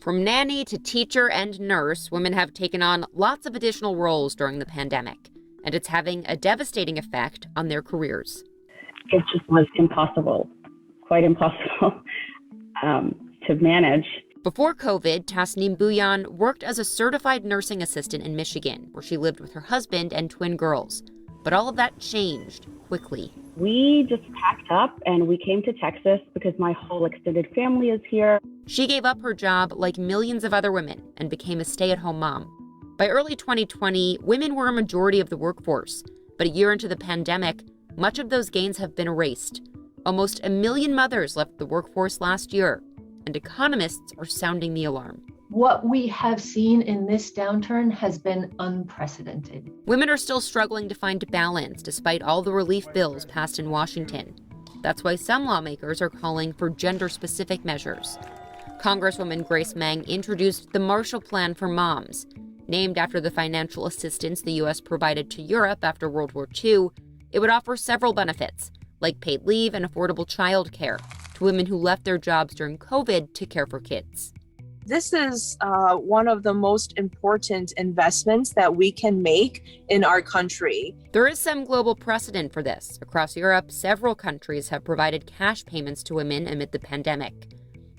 From nanny to teacher and nurse, women have taken on lots of additional roles during the pandemic, and it's having a devastating effect on their careers. It just was impossible, quite impossible to manage. Before COVID, Tasneem Bhuiyan worked as a certified nursing assistant in Michigan, where she lived with her husband and twin girls. But all of that changed quickly. We just packed up and we came to Texas because my whole extended family is here. She gave up her job like millions of other women and became a stay-at-home mom. By early 2020, women were a majority of the workforce. But a year into the pandemic, much of those gains have been erased. Almost 1 million mothers left the workforce last year, and economists are sounding the alarm. What we have seen in this downturn has been unprecedented. Women are still struggling to find balance despite all the relief bills passed in Washington. That's why some lawmakers are calling for gender-specific measures. Congresswoman Grace Meng introduced the Marshall Plan for Moms. Named after the financial assistance the U.S. provided to Europe after World War II, it would offer several benefits, like paid leave and affordable childcare, to women who left their jobs during COVID to care for kids. This is one of the most important investments that we can make in our country. There is some global precedent for this. Across Europe, several countries have provided cash payments to women amid the pandemic.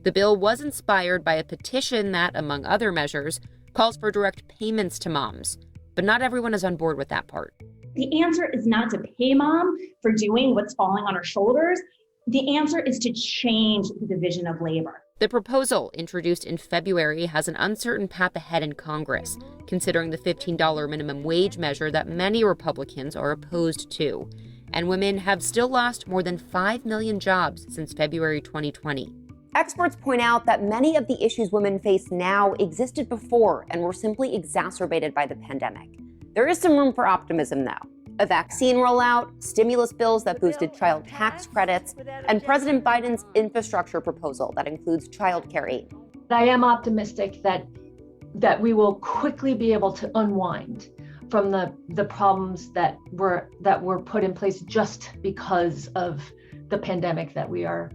The bill was inspired by a petition that, among other measures, calls for direct payments to moms. But not everyone is on board with that part. The answer is not to pay mom for doing what's falling on her shoulders. The answer is to change the division of labor. The proposal, introduced in February, has an uncertain path ahead in Congress, considering the $15 minimum wage measure that many Republicans are opposed to. And women have still lost more than 5 million jobs since February 2020. Experts point out that many of the issues women face now existed before and were simply exacerbated by the pandemic. There is some room for optimism, though. A vaccine rollout, stimulus bills that boosted child tax credits, and President Biden's infrastructure proposal that includes child care aid. I am optimistic that we will quickly be able to unwind from the problems that were put in place just because of the pandemic that we are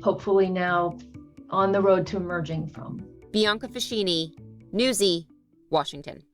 hopefully now on the road to emerging from. Bianca Ficini, Newsy, Washington.